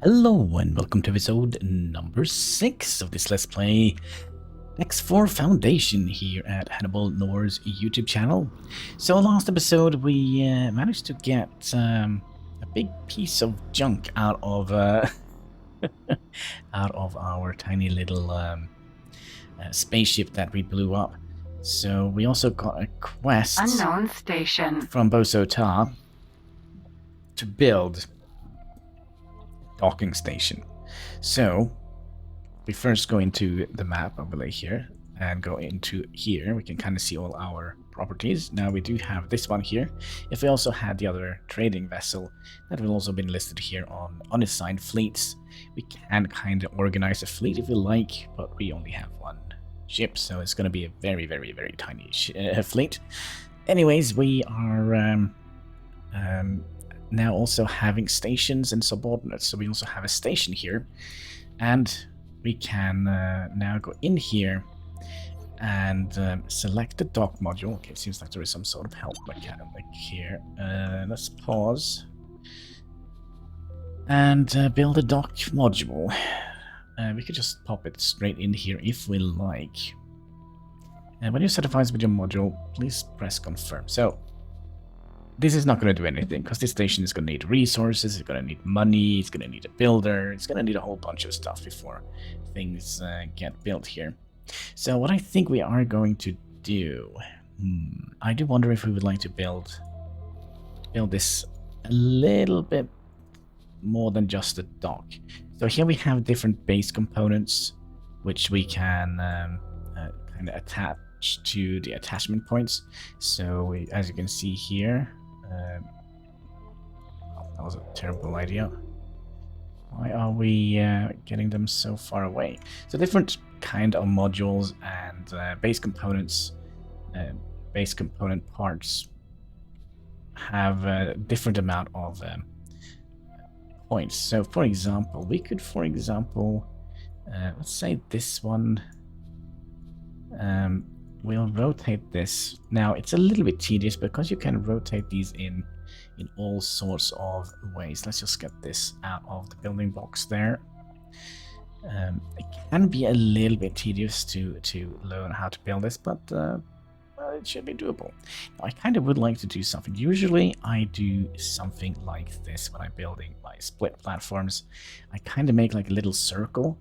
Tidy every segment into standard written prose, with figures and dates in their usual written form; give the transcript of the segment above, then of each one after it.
Hello and welcome to episode number 6 of this Let's Play X4 Foundation here at HanniballNOR's YouTube channel. So last episode we managed to get a big piece of junk out of out of our tiny little spaceship that we blew up. So we also got a quest Unknown station from Boso Ta to build docking station. So we first go into the map overlay here and go into here. We can kind of see all our properties. Now we do have this one here. If we also had the other trading vessel that will also been listed here on unassigned fleets, we can kind of organize a fleet if we like, but we only have one ship, so it's going to be a very tiny fleet. Anyways, we are now also having stations and subordinates. So we also have a station here, and we can now go in here and select the dock module. Okay, it seems like there is some sort of help mechanic here. Let's pause and build a dock module. We could just pop it straight in here if we like. And when you're satisfied with your module, please press confirm. So this is not going to do anything, because this station is going to need resources, it's going to need money, it's going to need a builder, it's going to need a whole bunch of stuff before things get built here. So what I think we are going to do, I do wonder if we would like to build this a little bit more than just a dock. So here we have different base components, which we can kind of attach to the attachment points. So as you can see here, that was a terrible idea. Why are we getting them so far away? So different kind of modules and base components, base component parts have a different amount of points. So for example, we could, let's say this one, we'll rotate this. Now it's a little bit tedious because you can rotate these in all sorts of ways. Let's just get this out of the building box there. It can be a little bit tedious to learn how to build this, but well, it should be doable. Now, I kind of would like to do something. Usually I do something like this when I'm building my split platforms. I kind of make like a little circle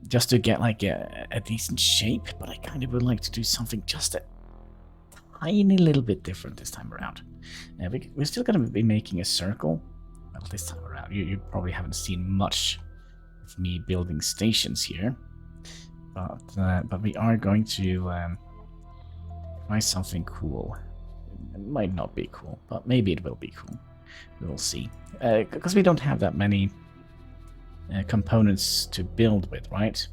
just to get like a decent shape, but I kind of would like to do something just a tiny little bit different this time around. We're still going to be making a circle. Well, this time around, you probably haven't seen much of me building stations here, but we are going to try something cool. It might not be cool, but maybe it will be cool. We'll see, because we don't have that many components to build with, right?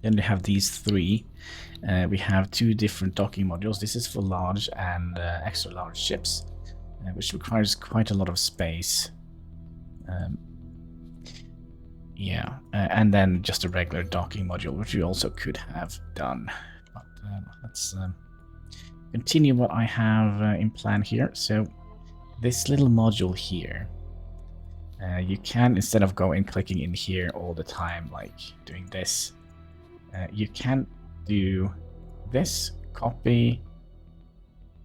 Then we have these three. We have two different docking modules. This is for large and extra large ships, which requires quite a lot of space. Yeah, and then just a regular docking module, which we also could have done. But let's continue what I have in plan here. So this little module here, you can, instead of clicking in here all the time, like doing this, you can do this, copy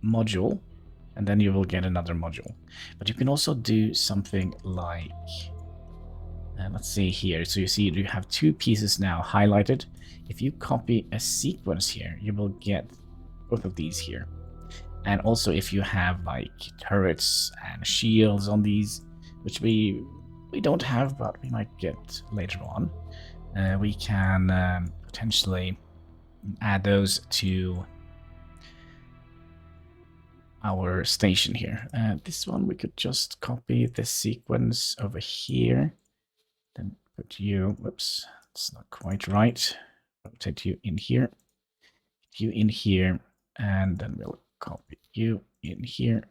module, and then you will get another module. But you can also do something like, let's see here. So you see you have two pieces now highlighted. If you copy a sequence here, you will get both of these here. And also if you have like turrets and shields on these, which we don't have, but we might get later on, we can potentially add those to our station here. This one we could just copy this sequence over here, then put you, whoops, it's not quite right, rotate you in here, you in here, and then we'll copy you in here,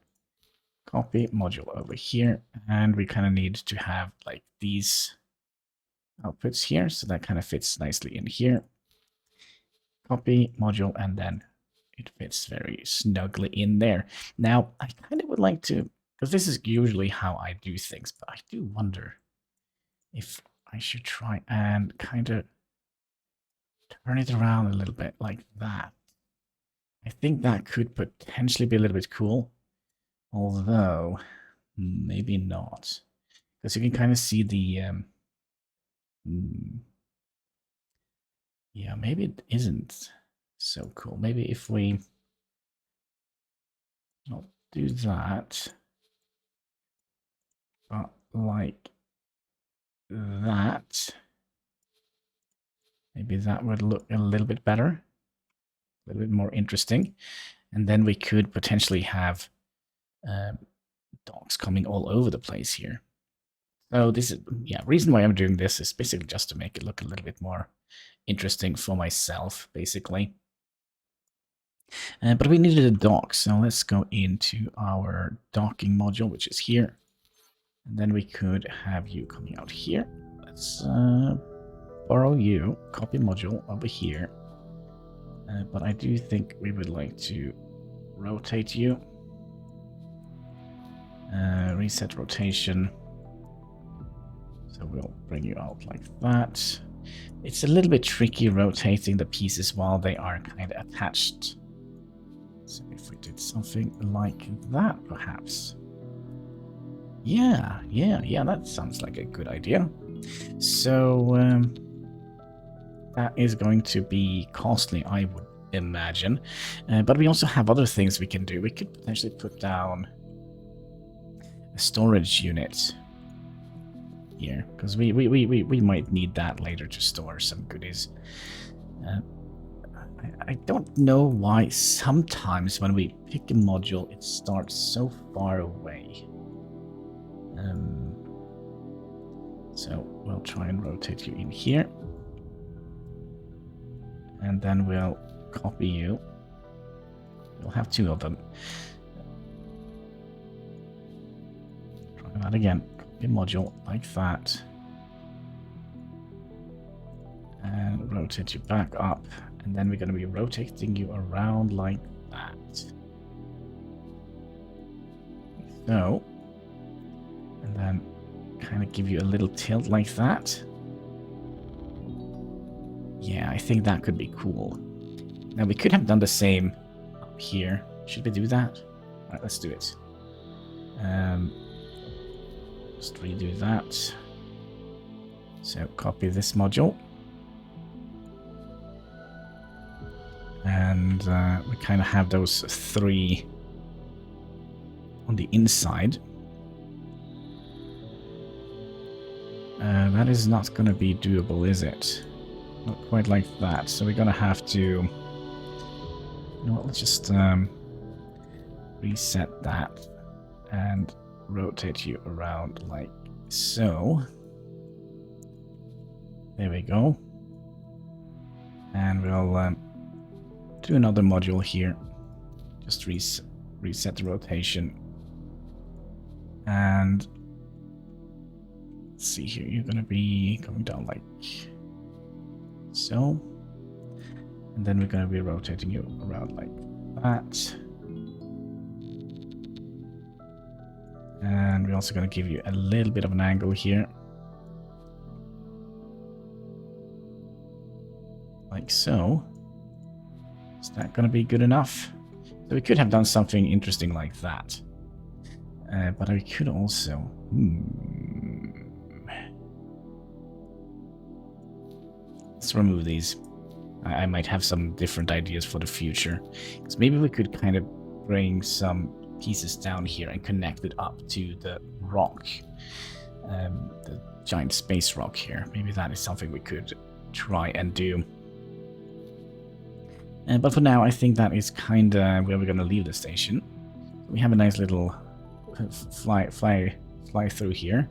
copy module over here, and we kind of need to have like these outputs here, so that kind of fits nicely in here. Copy module, and then it fits very snugly in there. Now I kind of would like to, because this is usually how I do things, but I do wonder if I should try and kind of turn it around a little bit like that. I think that could potentially be a little bit cool, although maybe not, because you can kind of see the yeah, maybe it isn't so cool. Maybe if we not do that, but like that, maybe that would look a little bit better, a little bit more interesting. And then we could potentially have dogs coming all over the place here. So this is, yeah, reason why I'm doing this is basically just to make it look a little bit more interesting for myself, basically. But we needed a dock, so let's go into our docking module, which is here. And then we could have you coming out here. Let's borrow you, copy module over here. But I do think we would like to rotate you. Reset rotation. So we'll bring you out like that. It's a little bit tricky rotating the pieces while they are kind of attached. So if we did something like that, perhaps. Yeah, that sounds like a good idea. So that is going to be costly, I would imagine. But we also have other things we can do. We could potentially put down a storage unit here, because we might need that later to store some goodies. I don't know why sometimes when we pick a module it starts so far away. So we'll try and rotate you in here, and then we'll copy you. We'll have two of them. Try that again. Copy module like that, and rotate you back up, and then we're going to be rotating you around like that. So, and then kind of give you a little tilt like that. Yeah, I think that could be cool. Now we could have done the same up here. Should we do that? All right, let's do it. Just redo that. So copy this module. And we kind of have those three on the inside. That is not going to be doable, is it? Not quite like that. So we're going to have to... You know what, let's just reset that and rotate you around like so. There we go. And we'll do another module here. Just reset the rotation. And let's see here, you're going to be coming down like so. And then we're going to be rotating you around like that. And we're also going to give you a little bit of an angle here. Like so. Is that going to be good enough? So we could have done something interesting like that. But I could also... Let's remove these. I might have some different ideas for the future. Because maybe we could kind of bring some pieces down here and connect it up to the rock. The giant space rock here. Maybe that is something we could try and do. But for now, I think that is kind of where we're going to leave the station. We have a nice little fly through here,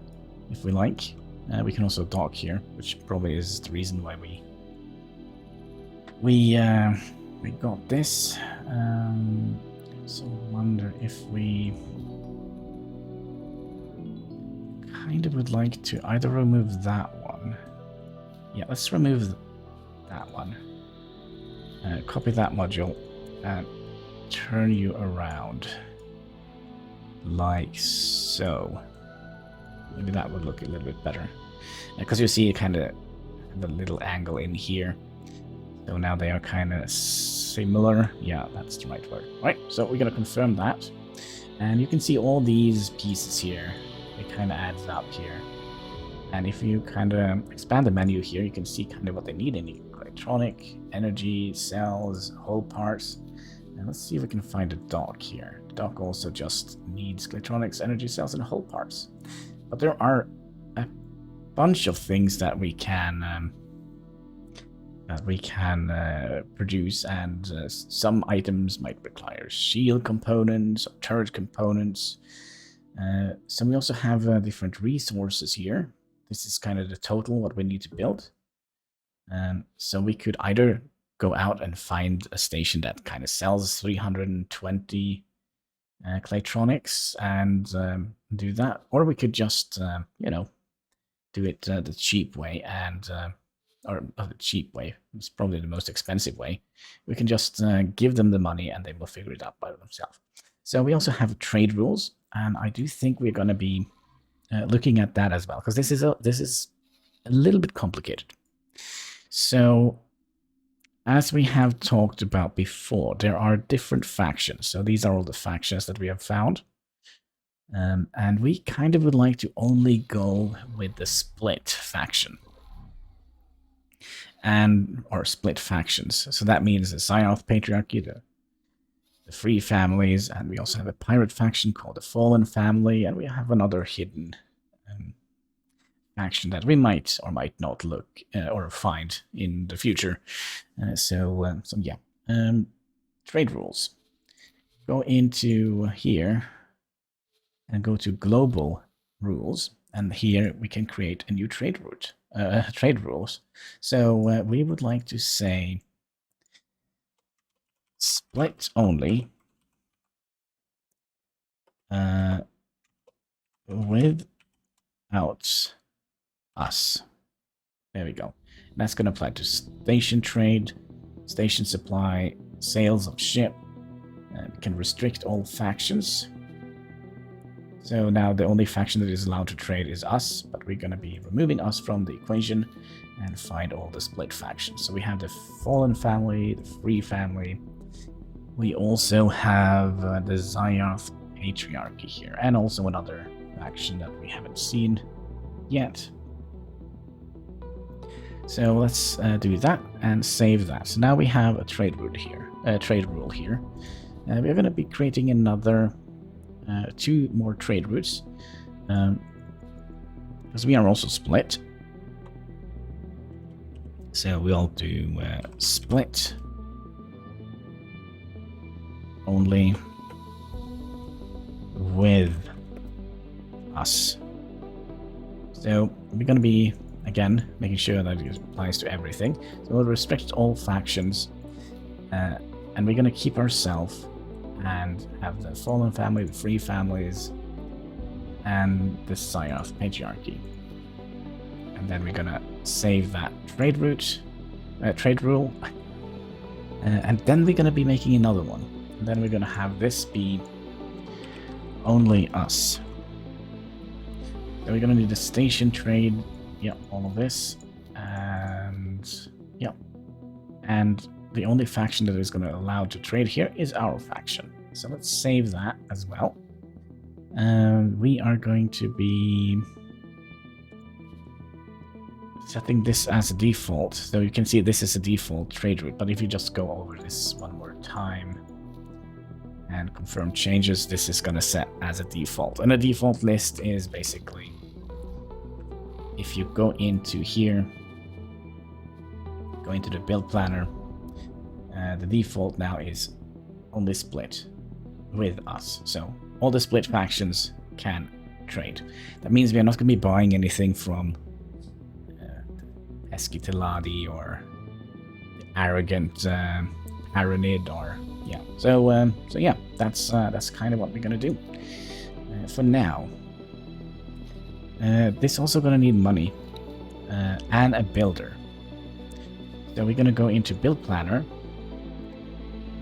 if we like. We can also dock here, which probably is the reason why we got this. So wonder if we kind of would like to either remove that one. Yeah, let's remove that one. Copy that module and turn you around like so. Maybe that would look a little bit better. because you see kind of the little angle in here. So now they are kind of similar. Yeah, that's the right word. Right, so we're going to confirm that. And you can see all these pieces here. It kind of adds up here. And if you kind of expand the menu here, you can see kind of what they need. They need electronic, energy, cells, hull parts. And let's see if we can find a dock here. The dock also just needs electronics, energy, cells, and hull parts. But there are a bunch of things that we can produce, and some items might require shield components or turret components. So we also have different resources here. This is kind of the total what we need to build. So we could either go out and find a station that kind of sells 320 Claytronics and do that, or we could just you know, do it the cheap way, and or the cheap way, it's probably the most expensive way. We can just give them the money and they will figure it out by themselves. So we also have trade rules, and I do think we're going to be looking at that as well, because this is a little bit complicated. So as we have talked about before, there are different factions. So these are all the factions that we have found. And we kind of would like to only go with the split faction. Or split factions. So that means the Zioth Patriarchy, the Free Families, and we also have a pirate faction called the Fallen Family, and we have another hidden faction that we might or might not look or find in the future. So yeah. Trade rules. Go into here and go to global rules, and here we can create a new trade route. Trade rules. So we would like to say split only without us. There we go. And that's going to apply to station trade, station supply, sales of ship. We can restrict all factions. So now the only faction that is allowed to trade is us, but we're going to be removing us from the equation and find all the split factions. So we have the Fallen Family, the Free Family. We also have the Zioth Patriarchy here, and also another faction that we haven't seen yet. So let's do that and save that. So now we have a trade route here, trade rule here. We're going to be creating another 2 more trade routes, because we are also split. So we'll do split only with us. So we're going to be, again, making sure that it applies to everything. So we'll restrict all factions, and we're going to keep ourselves and have the Fallen Family, the Free Families, and the Zioth Patriarchy. And then we're gonna save that trade route, trade rule, and then we're gonna be making another one. And then we're gonna have this be only us. So we're gonna need a station trade, yeah, all of this, and yeah, and the only faction that is going to allow to trade here is our faction. So let's save that as well. We are going to be setting this as a default. So you can see this is a default trade route, but if you just go over this one more time and confirm changes, this is going to set as a default. And a default list is basically, if you go into here, go into the build planner, the default now is only split with us. So all the split factions can trade. That means we are not going to be buying anything from Eskiteladi or the arrogant Aranid, or yeah. So yeah, that's kind of what we're going to do for now. This also going to need money and a builder. So we're going to go into build planner.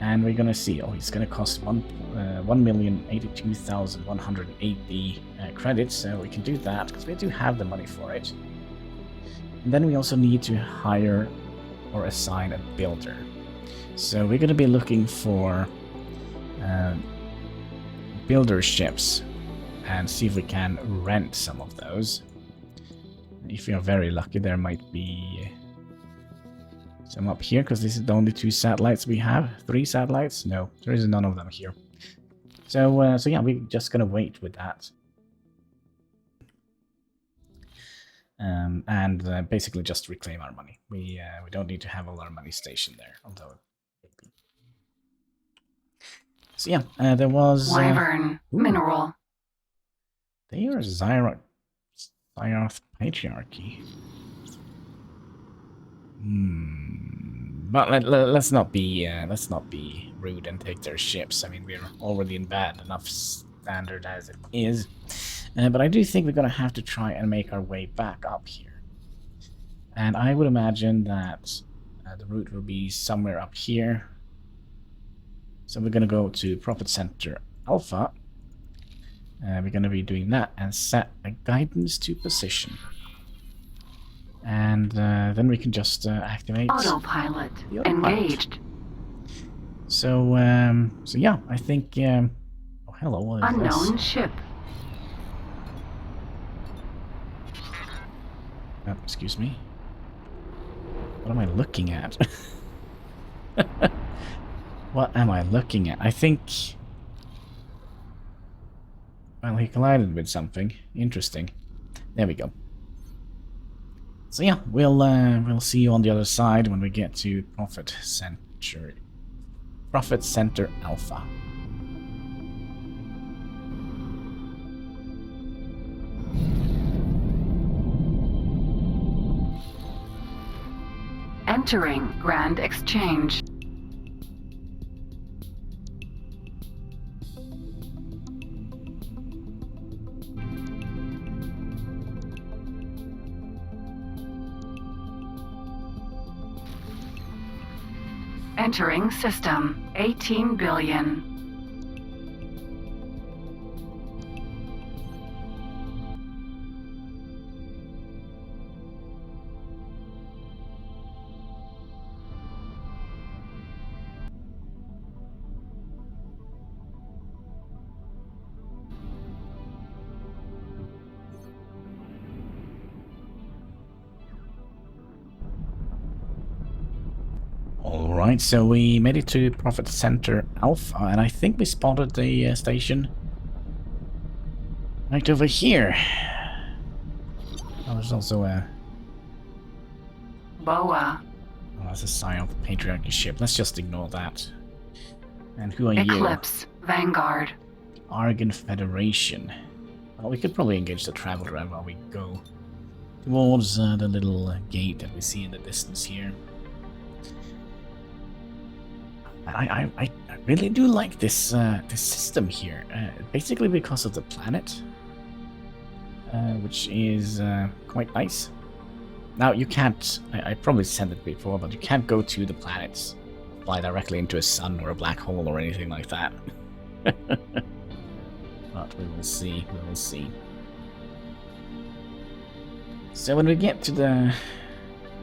And we're going to see, oh, it's going to cost 1,082,180 credits, so we can do that, because we do have the money for it. And then we also need to hire or assign a builder. So we're going to be looking for builder ships and see if we can rent some of those. If we are very lucky, there might be some up here, because this is the only 2 satellites we have. 3 satellites? No, there is none of them here. So yeah, we're just gonna wait with that. And basically just reclaim our money. We don't need to have all our money stationed there, although maybe. So yeah, there was Wyvern mineral. They are Xyroth patriarchy. But let's not be rude and take their ships. I mean, we're already in bad enough standard as it is. But I do think we're gonna have to try and make our way back up here. And I would imagine that the route will be somewhere up here. So we're gonna go to Profit Center Alpha. We're gonna be doing that and set a guidance to position. And then we can just activate autopilot engaged. So yeah, I think. Oh, hello. What is unknown this? Ship. Excuse me. What am I looking at? What am I looking at? I think. Well, he collided with something interesting. There we go. So yeah, we'll see you on the other side when we get to Profit Center Alpha. Entering Grand Exchange. Entering system, 18 billion. Alright, so we made it to Profit Center Alpha, and I think we spotted the station right over here. Oh, there's also a... Boa. Oh, that's a sign of the patriarchy ship. Let's just ignore that. And who are Eclipse Vanguard. Argon Federation. Well, we could probably engage the travel drive while we go towards the little gate that we see in the distance here. I really do like this this system here, basically because of the planet, which is quite nice. Now you can't, I probably said it before, but you can't go to the planets, fly directly into a sun or a black hole or anything like that. But we will see, we will see. So when we get to the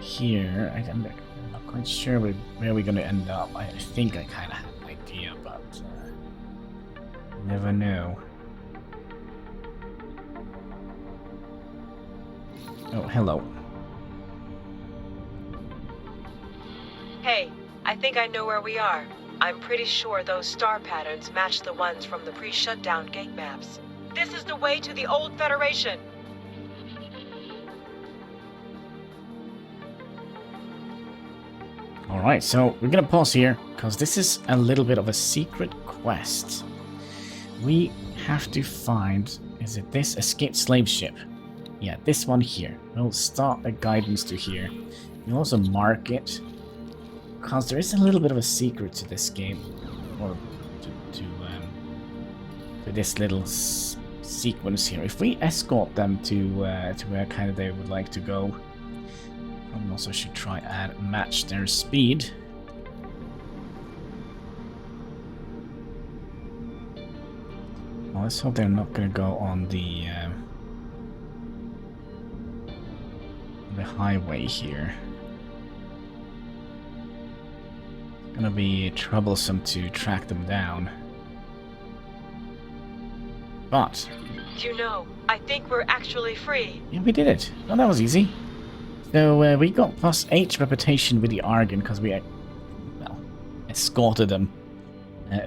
here, I'm not quite sure where we're going to end up. I think I kind of have an idea, but you never know. Oh, hello. Hey, I think I know where we are. I'm pretty sure those star patterns match the ones from the pre-shutdown gate maps. This is the way to the old Federation. Alright, so we're gonna pause here, because this is a little bit of a secret quest. We have to find, is it this? Escaped slave ship. Yeah, this one here. We'll start a guidance to here. We'll also mark it, because there is a little bit of a secret to this game, or to this little sequence here. If we escort them to where kind of they would like to go, we also should try and match their speed. Well, let's hope they're not going to go on the the highway here. It's gonna be troublesome to track them down. But... You know, I think we're actually free. yeah, we did it. Well, that was easy. So we got +8 reputation with the Argon because we, well, escorted them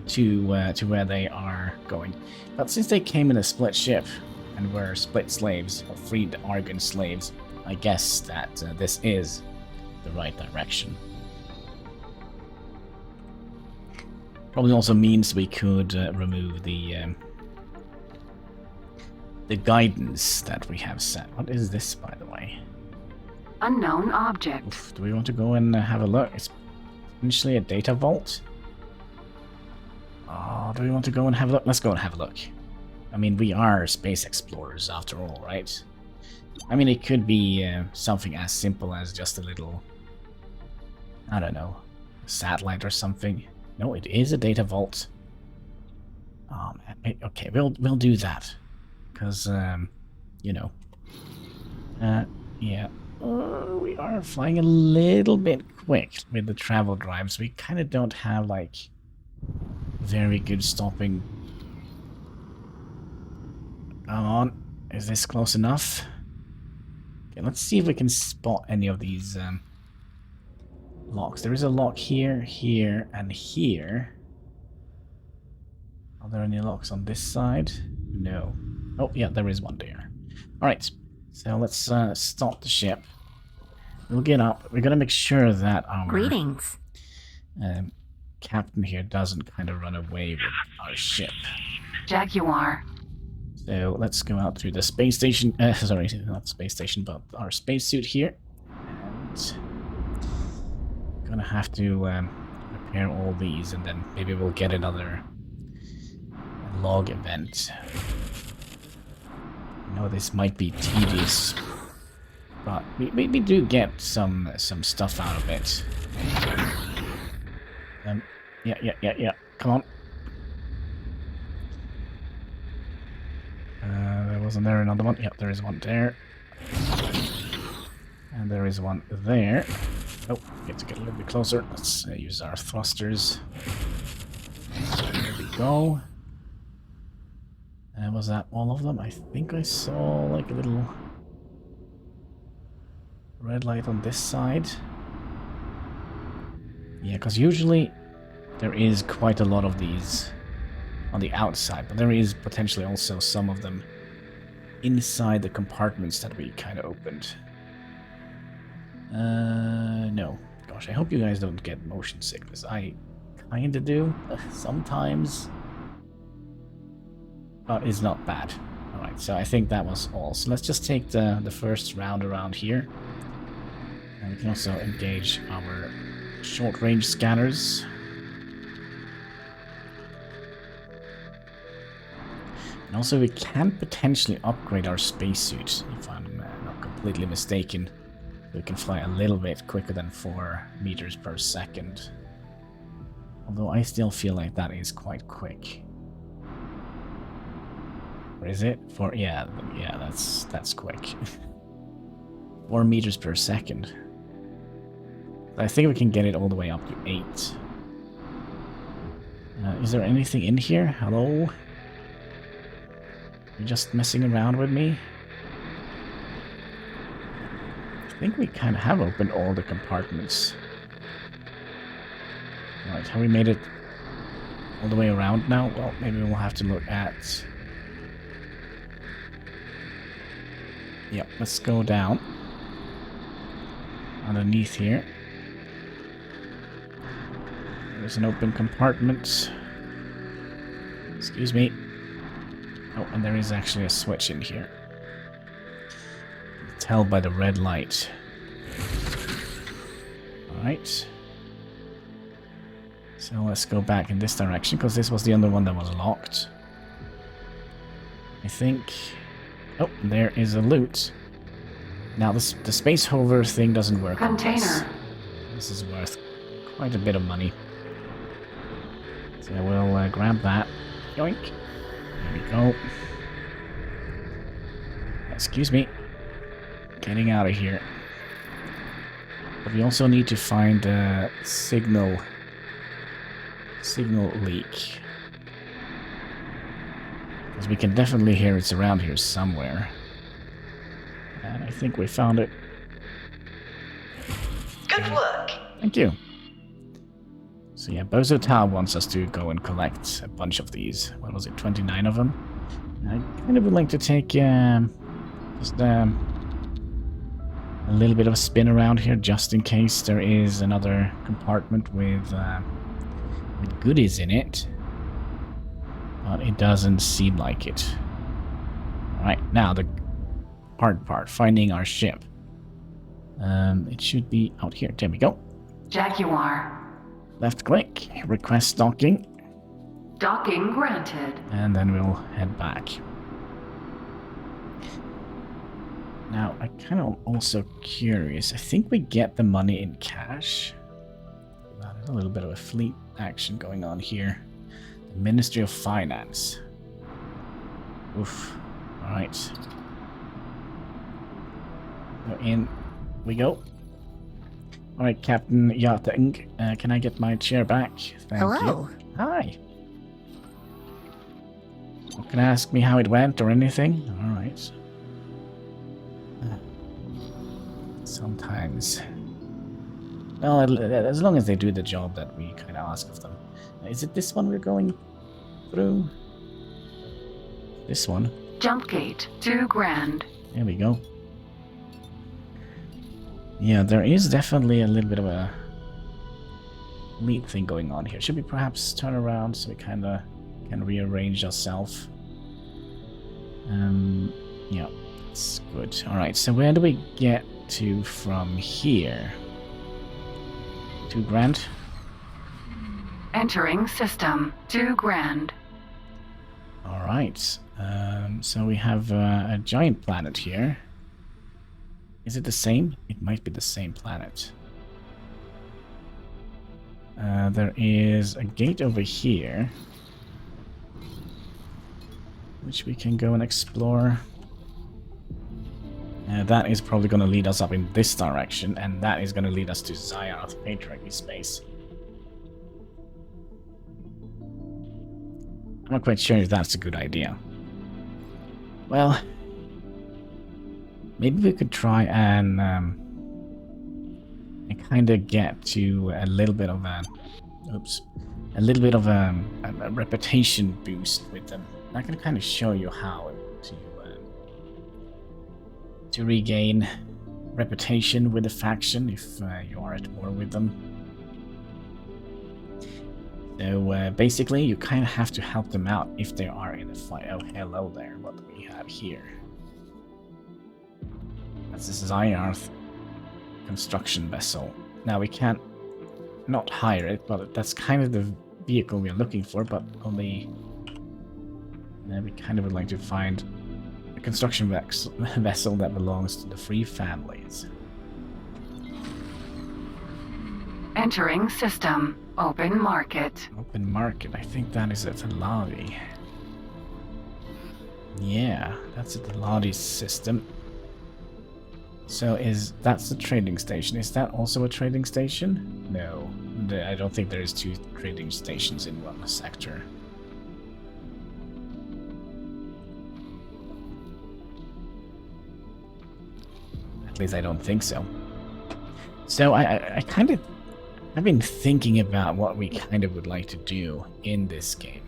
to where they are going. But since they came in a split ship and were split slaves, or freed Argon slaves, I guess that this is the right direction. Probably also means we could remove the guidance that we have set. What is this, by the way? Unknown object. Oof, do we want to go and have a look? It's potentially a data vault. Oh, do we want to go and have a look? Let's go and have a look. I mean, we are space explorers after all, right? I mean, it could be something as simple as just a little, I don't know, satellite or something. No, it is a data vault. Oh man, okay, we'll do that, because you know, yeah, we are flying a little bit quick with the travel drives. We kind of don't have like very good stopping. Come on, is this close enough? Okay, let's see if we can spot any of these locks. There is a lock here, here, and here. Are there any locks on this side? No. Oh, yeah, there is one there. Alright, so let's stop the ship. We'll get up. We're gonna make sure that our... Greetings. Captain here doesn't kind of run away with our ship. Jaguar. So let's go out to the space station. Sorry, not space station, but our spacesuit here. And gonna have to repair all these, and then maybe we'll get another log event. I know this might be tedious, but we do get some stuff out of it. Yeah. Come on. Wasn't there another one? Yep, there is one there. And there is one there. Oh, we have to get a little bit closer. Let's use our thrusters. There we go. And was that all of them? I think I saw like a little red light on this side. Yeah, because usually there is quite a lot of these on the outside, but there is potentially also some of them inside the compartments that we kind of opened. No. Gosh, I hope you guys don't get motion sickness. I kinda do, sometimes. But it's not bad. Alright, so I think that was all. So let's just take the first round around here. And we can also engage our short-range scanners. And also we can potentially upgrade our spacesuit, if I'm not completely mistaken. We can fly a little bit quicker than 4 meters per second. Although I still feel like that is quite quick. Or is it? Yeah, that's quick. 4 meters per second. I think we can get it all the way up to 8. Is there anything in here? Hello? You're just messing around with me? I think we kind of have opened all the compartments. Right, have we made it all the way around now? Well, maybe we'll have to look at... Yep, let's go down. Underneath here. There's an open compartment. Excuse me. Oh, and there is actually a switch in here. Tell by the red light. Alright. So let's go back in this direction, because this was the other one that was locked. I think... Oh, there is a loot. Now, the space hover thing doesn't work. Container. This is worth quite a bit of money. So we'll grab that. Yoink. There we go. Excuse me. Getting out of here. But we also need to find a signal leak. Because we can definitely hear it's around here somewhere. And I think we found it. Good work. Thank you. So yeah, Bozo Tao wants us to go and collect a bunch of these. What was it, 29 of them? I kind of would like to take just a little bit of a spin around here, just in case there is another compartment with goodies in it. But it doesn't seem like it. Alright, now the hard part, finding our ship. It should be out here. There we go. Jaguar. Left click, request docking, Docking granted. and then we'll head back. Now, I kind of also curious. I think we get the money in cash. There's a little bit of a fleet action going on here. The Ministry of Finance. Oof. Alright. So in we go. Alright, Captain Yating, can I get my chair back? Thank Hello. you. Hi. Can I ask me how it went or anything? Alright. Sometimes. Well, as long as they do the job that we kind of ask of them. Is it this one we're going through? This one? Jump gate. 2 grand. There we go. Yeah, there is definitely a little bit of a lead thing going on here. Should we perhaps turn around so we kind of can rearrange ourselves? Yeah, that's good. Alright, so where do we get to from here? 2 grand? Entering system. 2 grand. Alright, so we have a giant planet here. Is it the same? It might be the same planet. There is a gate over here, which we can go and explore. That is probably going to lead us up in this direction, and that is going to lead us to Zyarth Patriarchy space. I'm not quite sure if that's a good idea. Well, maybe we could try and kind of get to a little bit of a reputation boost with them. I can kind of show you how to regain reputation with a faction if you are at war with them. So basically, you kind of have to help them out if they are in a fight. Oh, hello there! What do we have here? That's this Zyarth construction vessel. Now we can't not hire it, but that's kind of the vehicle we're looking for. But only we kind of would like to find a construction vessel that belongs to the free families. Entering system. Open market. Open market. I think that is at Ladi. Yeah, that's at the Ladi system. So that's the trading station. Is that also a trading station? No, I don't think there is 2 trading stations in one sector. At least I don't think so. So I've been thinking about what we kind of would like to do in this game.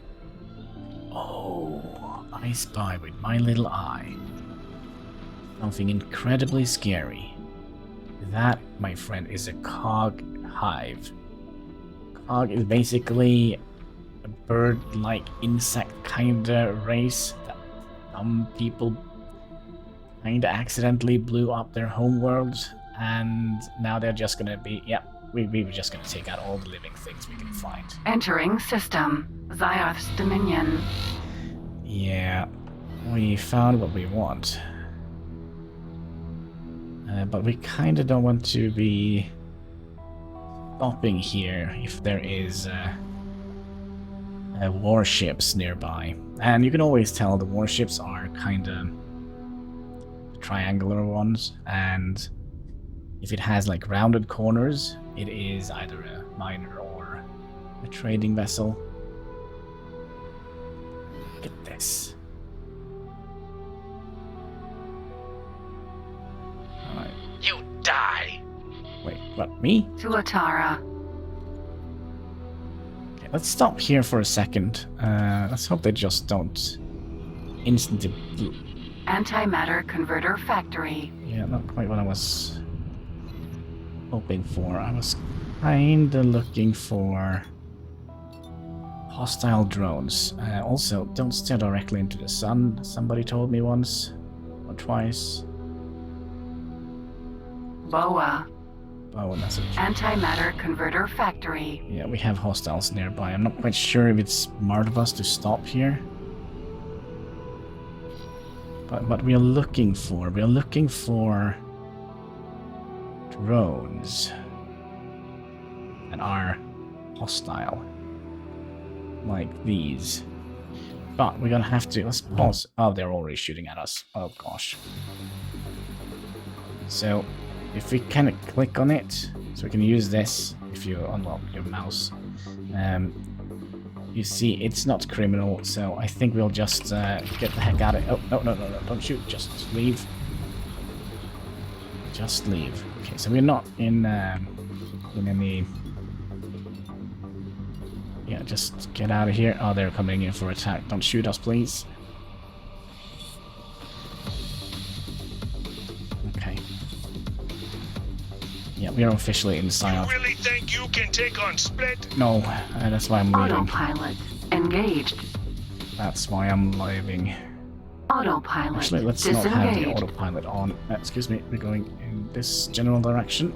Oh, I spy with my little eye something incredibly scary. That, my friend, is a cog hive. Cog is basically a bird-like insect kind of race that some people kind of accidentally blew up their homeworld, and now they're just gonna be, we were just gonna take out all the living things we can find. Entering system. Zyarth's dominion. Yeah, we found what we want. But we kind of don't want to be stopping here if there is warships nearby. And you can always tell the warships are kind of triangular ones, and If it has like rounded corners, it is either a miner or a trading vessel. Look at this. Alright. You die! Wait, what, me? To Atara. Okay, let's stop here for a second. Let's hope they just don't instantly... Antimatter converter factory. Yeah, not quite what I was hoping for. I was kinda looking for hostile drones. Also, don't stare directly into the sun. Somebody told me once or twice. BOA. Oh, and that's a... Antimatter converter factory. Yeah, we have hostiles nearby. I'm not quite sure if it's smart of us to stop here. But what we are looking for drones that are hostile, like these. But we're gonna have to, let's pause. Oh, they're already shooting at us. Oh gosh. So if we kind of click on it, so we can use this if you unlock your mouse. You see, it's not criminal, so I think we'll just get the heck out of it. Oh, no, don't shoot, just leave. Just leave. Okay, so we're not in any... Yeah, just get out of here. Oh, they're coming in for attack. Don't shoot us, please. Okay. Yeah, we are officially inside. You really think you can take on Split? No, that's why I'm leaving. Autopilot engaged. That's why I'm leaving. Autopilot Actually, let's not have the disengaged. autopilot on. Excuse me, we're going in this general direction.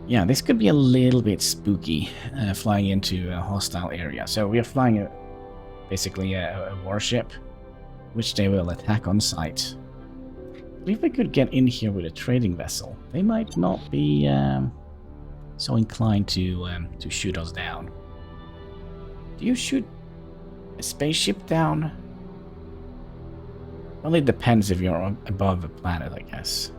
Yeah, this could be a little bit spooky, flying into a hostile area. So we are flying basically a warship, which they will attack on sight. If we could get in here with a trading vessel, they might not be so inclined to shoot us down. Do you shoot a spaceship down? Well, it depends if you're above the planet, I guess.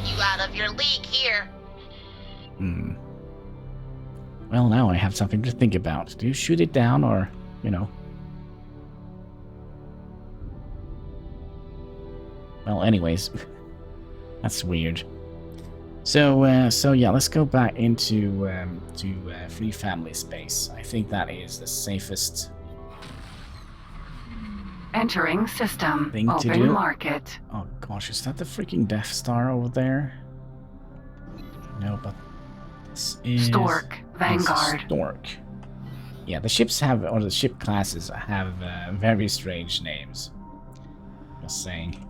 You out of your league here. Well, now I have something to think about. Do you shoot it down or, you know? Well, anyways, that's weird. So yeah, let's go back into free family space. I think that is the safest Entering system. thing to Open do. market. Oh gosh, is that the freaking Death Star over there? No, but this is... Stork. It's a Vanguard. Stork. Yeah, the ships have, or the ship classes have very strange names. Just saying.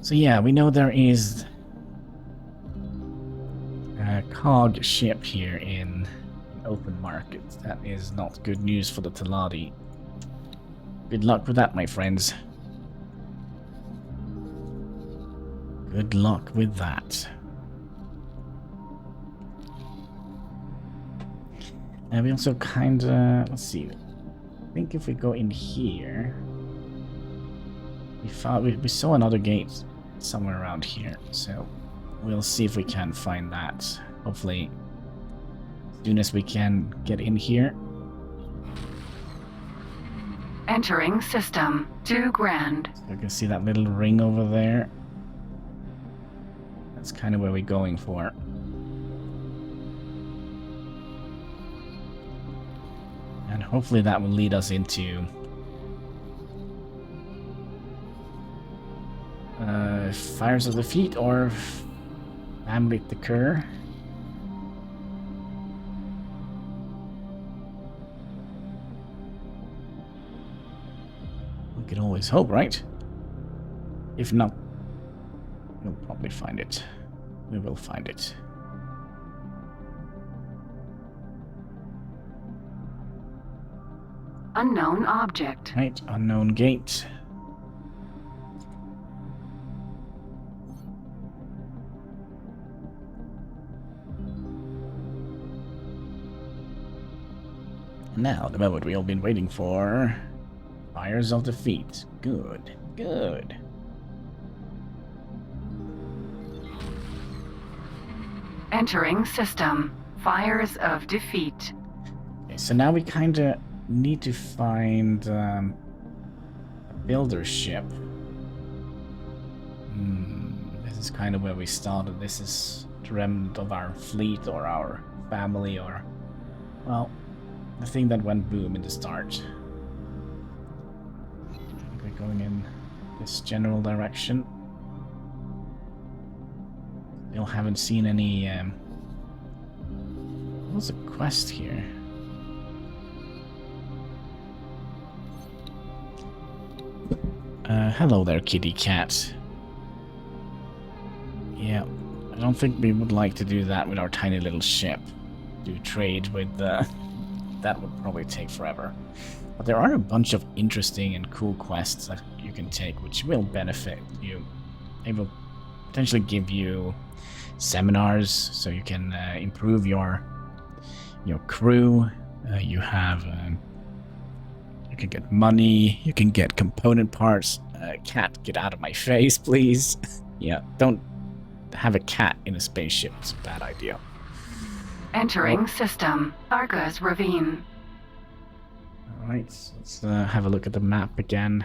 So yeah, we know there is a cog ship here in open market. That is not good news for the Taladi. Good luck with that, my friends. Good luck with that. And we also kinda, let's see. I think if we go in here, we saw another gate somewhere around here, so we'll see if we can find that. Hopefully, as soon as we can get in here. Entering system. 2 grand. So you can see that little ring over there. That's kind of where we're going for. And hopefully that will lead us into Fires of the Feet or Ambit the Cur. We can always hope, right? If not, we'll probably find it. We will find it. Unknown object. Right, unknown gate. And now, the moment we all been waiting for. Fires of defeat. Good, good. Entering system. Fires of defeat. Okay, so now we kind of need to find a builder ship. This is kind of where we started. This is the remnant of our fleet or our family or, well, the thing that went boom in the start. We're going in this general direction. Still haven't seen any. What's a quest here? Hello there, kitty cat. Yeah, I don't think we would like to do that with our tiny little ship. Do trade with that would probably take forever. But there are a bunch of interesting and cool quests that you can take, which will benefit you. They will potentially give you seminars, so you can improve your crew. You can get money. You can get component parts. Cat, get out of my face, please. Yeah, don't have a cat in a spaceship. It's a bad idea. Entering system. Arga's Ravine. Alright, let's have a look at the map again.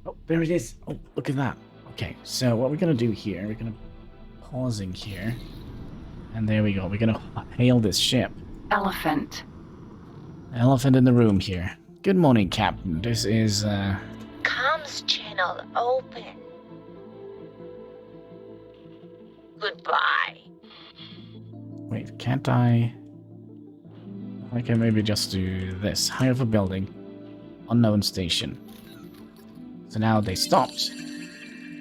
Oh, there it is. Oh, look at that. Okay, so what we're going to do here, we're going to pausing here. And there we go. We're going to hail this ship. Elephant. Elephant in the room here. Good morning, Captain. This is, Comms channel open. Goodbye. Wait, can't I... I can maybe just do this. High of a building. Unknown station. So now they stopped.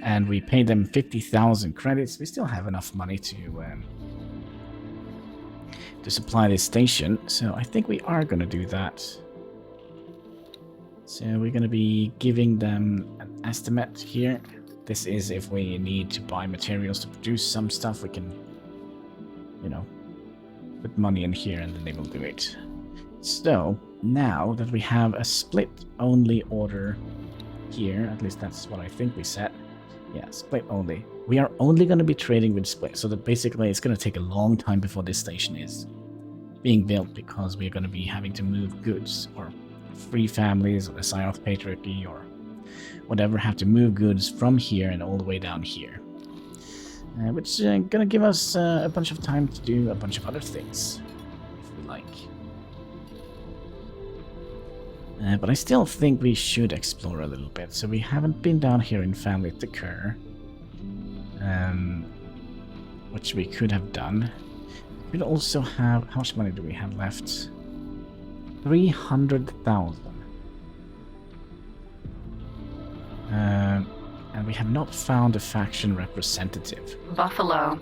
And we paid them 50,000 credits. We still have enough money to supply this station. So I think we are going to do that. So we're going to be giving them an estimate here. This is if we need to buy materials to produce some stuff, we can, you know, put money in here and then they will do it. So now that we have a split-only order here, at least that's what I think we set. Yeah, split only. We are only going to be trading with split, so that basically it's going to take a long time before this station is being built because we're going to be having to move goods, or free families, or the Scythe Patriarchy, or whatever have to move goods from here and all the way down here. Which is going to give us a bunch of time to do a bunch of other things, if we like. But I still think we should explore a little bit. So we haven't been down here in Family Occur, which we could have done. We could also have... How much money do we have left? 300,000. And we have not found a faction representative. Buffalo.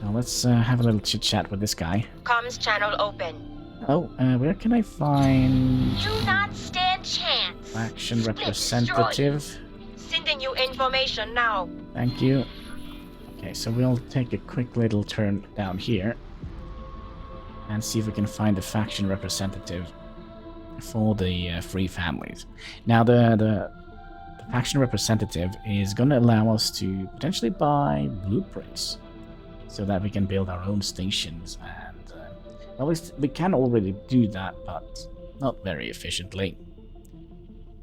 Now let's have a little chit-chat with this guy. Comms channel open. Oh, where can I find... Do not stand chance. Faction Split representative? Sending you information now. Thank you. Okay, so we'll take a quick little turn down here and see if we can find a faction representative for the free families. Now, the faction representative is going to allow us to potentially buy blueprints so that we can build our own stations. And well, we can already do that, but not very efficiently.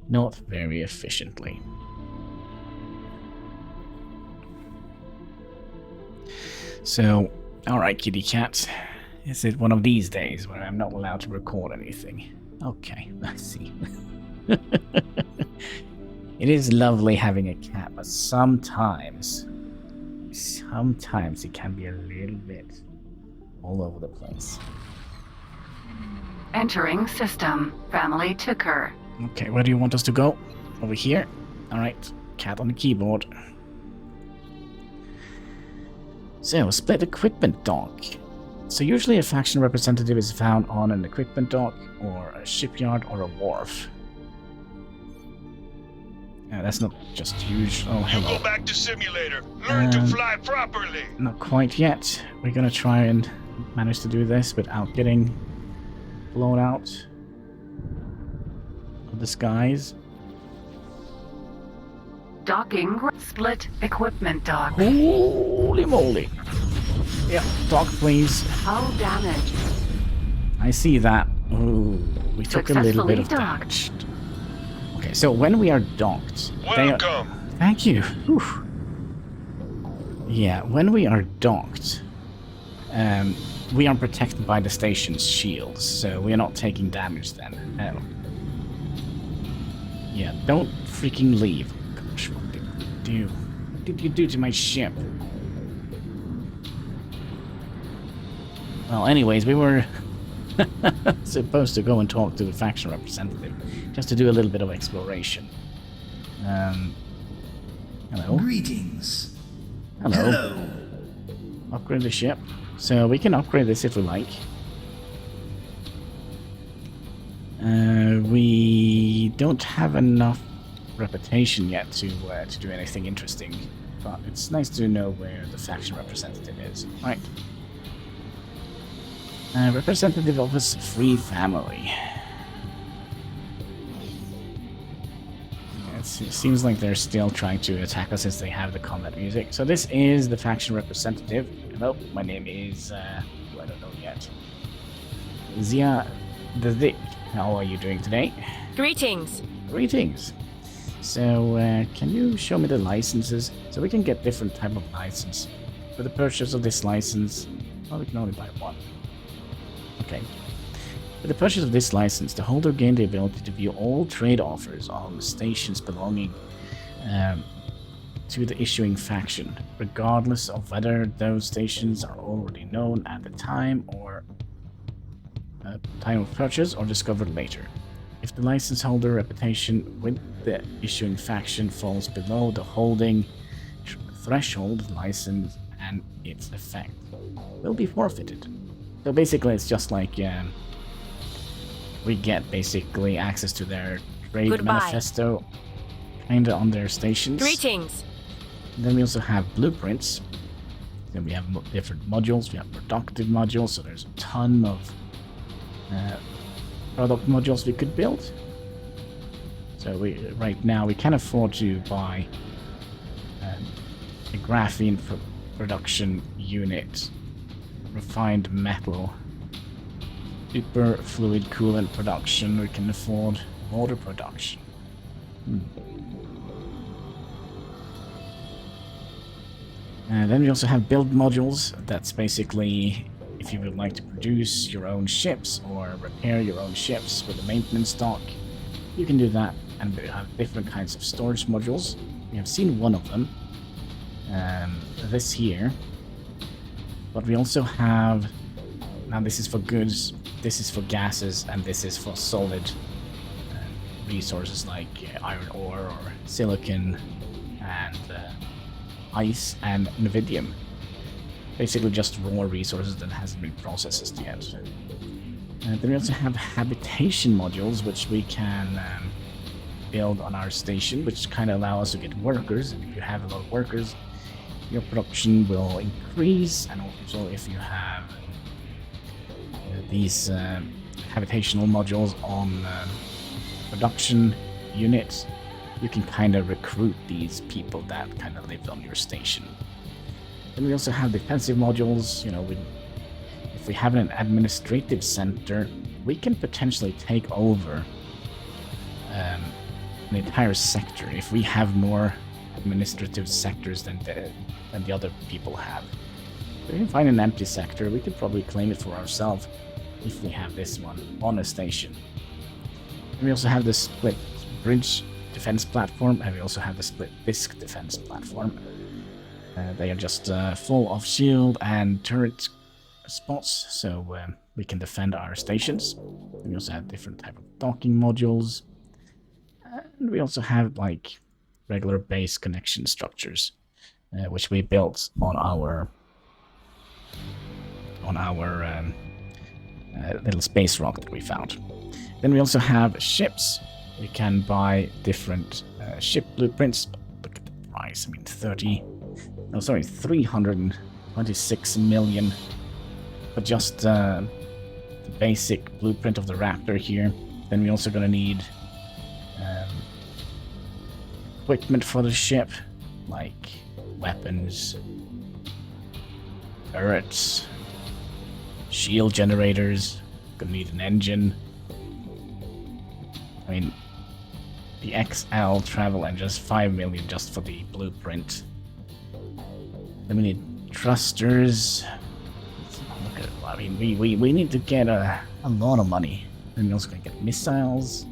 Not very efficiently. So, alright, kitty cat. Is it one of these days where I'm not allowed to record anything? Okay, I see. It is lovely having a cat, but sometimes it can be a little bit all over the place. Entering system. Family Ticker. Okay, where do you want us to go? Over here? Alright, cat on the keyboard. So, split equipment dock. So usually a faction representative is found on an equipment dock, or a shipyard, or a wharf. That's not just huge. Oh, You hello. go back to simulator. Learn to fly properly. Not quite yet. We're gonna try and manage to do this without getting blown out. for the skies. Docking. Split equipment dock. Holy moly. Yeah, dock please. Hull damage. I see that. Ooh, we took a little bit of Successfully damage. Okay, so when we are docked... Welcome. Thank you. Whew. Yeah, when we are docked, we are protected by the station's shields, so we are not taking damage then. Yeah, don't freaking leave. Gosh, what did you do? What did you do to my ship? Well, anyways, we were supposed to go and talk to the faction representative, just to do a little bit of exploration. Hello. Greetings. Hello. Upgrade the ship. So we can upgrade this if we like. We don't have enough reputation yet to do anything interesting, but it's nice to know where the faction representative is. Right. Representative Office Free Family. It seems like they're still trying to attack us since they have the combat music. So this is the faction representative. Hello, my name is, I don't know yet. Zia the Vic. How are you doing today? Greetings. Greetings. So, can you show me the licenses? So we can get different type of license. For the purchase of this license, well, we can only buy one. Okay. With the purchase of this license, the holder gained the ability to view all trade offers on stations belonging to the issuing faction, regardless of whether those stations are already known at the time or time of purchase or discovered later. If the license holder reputation with the issuing faction falls below the holding threshold, the license and its effect will be forfeited. So basically, it's just like we get basically access to their trade manifesto, kinda on their stations. Greetings. And then we also have blueprints. Then we have different modules. We have productive modules, so there's a ton of product modules we could build. So right now we can afford to buy a graphene production unit, refined metal, super fluid coolant production. We can afford water production. And then we also have build modules. That's basically if you would like to produce your own ships or repair your own ships with a maintenance dock, you can do that. And we have different kinds of storage modules. We have seen one of them, this here. But we also have, now this is for goods, this is for gases, and this is for solid resources like iron ore or silicon and ice and Nvidium. Basically just raw resources that hasn't been processed yet. Then we also have habitation modules, which we can build on our station, which kind of allow us to get workers. And if you have a lot of workers, your production will increase. And also if you have these habitational modules on production units, you can kind of recruit these people that kind of live on your station. Then we also have defensive modules. You know, if we have an administrative center, we can potentially take over an entire sector if we have more administrative sectors than the other people have. If we can find an empty sector, we could probably claim it for ourselves if we have this one on a station. And we also have the split bridge defense platform, and we also have the split disc defense platform. They are just full of shield and turret spots, so we can defend our stations. And we also have different type of docking modules, and we also have like regular base connection structures, which we built on our little space rock that we found. Then we also have ships. We can buy different ship blueprints. Look at the price. I mean, 326 million. But just the basic blueprint of the Raptor here. Then we're also gonna need equipment for the ship, like weapons, turrets, shield generators. Gonna need an engine. I mean, the XL travel engine's 5 million just for the blueprint. Then we need thrusters. Look at, I mean, we need to get a lot of money. Then we're also gonna get missiles,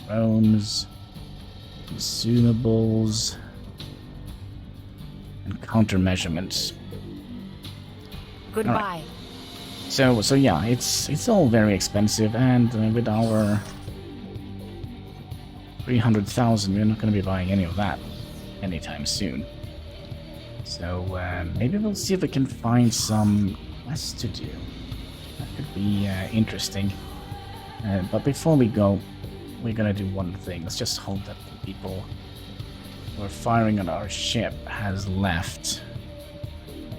drones, consumables, and countermeasurements. Goodbye. Right. So yeah, it's all very expensive, and with our 300,000, we're not going to be buying any of that anytime soon. So maybe we'll see if we can find some quests to do. That could be interesting. But before we go, we're going to do one thing. Let's just hope that the people who are firing at our ship has left.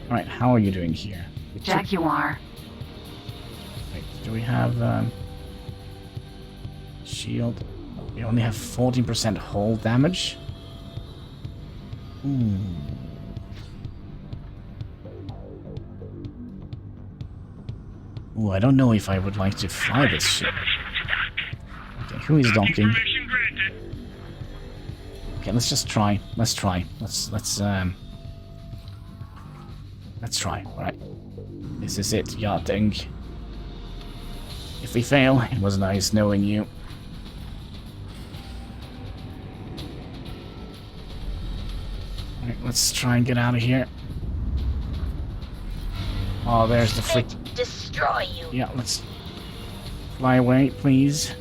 Alright, how are you doing here? Jaguar. Wait, do we have shield? We only have 14% hull damage. Ooh, I don't know if I would like to fly this ship. Okay, who is docking? Permission granted. Okay, let's just try. Let's try. Let's try. All right. This is it, yachting. If we fail, it was nice knowing you. Alright, let's try and get out of here. Oh, there's the freak. Destroy you. Yeah, let's fly away, please.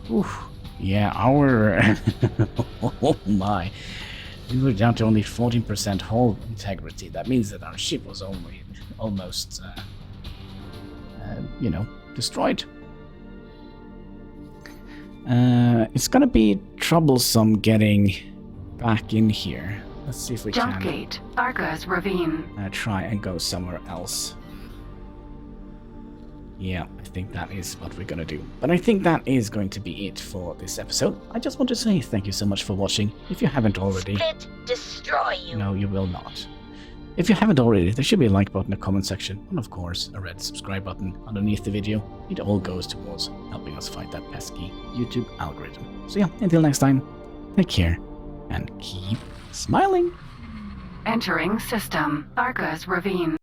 Oof. Yeah, our... oh my. We were down to only 14% hull integrity. That means that our ship was only almost, you know, destroyed. It's gonna be troublesome getting back in here. Let's see if we Jump can gate. Argus Ravine. try and go somewhere else. Yeah, I think that is what we're gonna do. But I think that is going to be it for this episode. I just want to say thank you so much for watching. If you haven't already... Split, destroy you. No, you will not. If you haven't already, there should be a like button, a comment section, and of course, a red subscribe button underneath the video. It all goes towards helping us fight that pesky YouTube algorithm. So yeah, until next time, take care, and keep smiling! Entering system. Argus Ravine.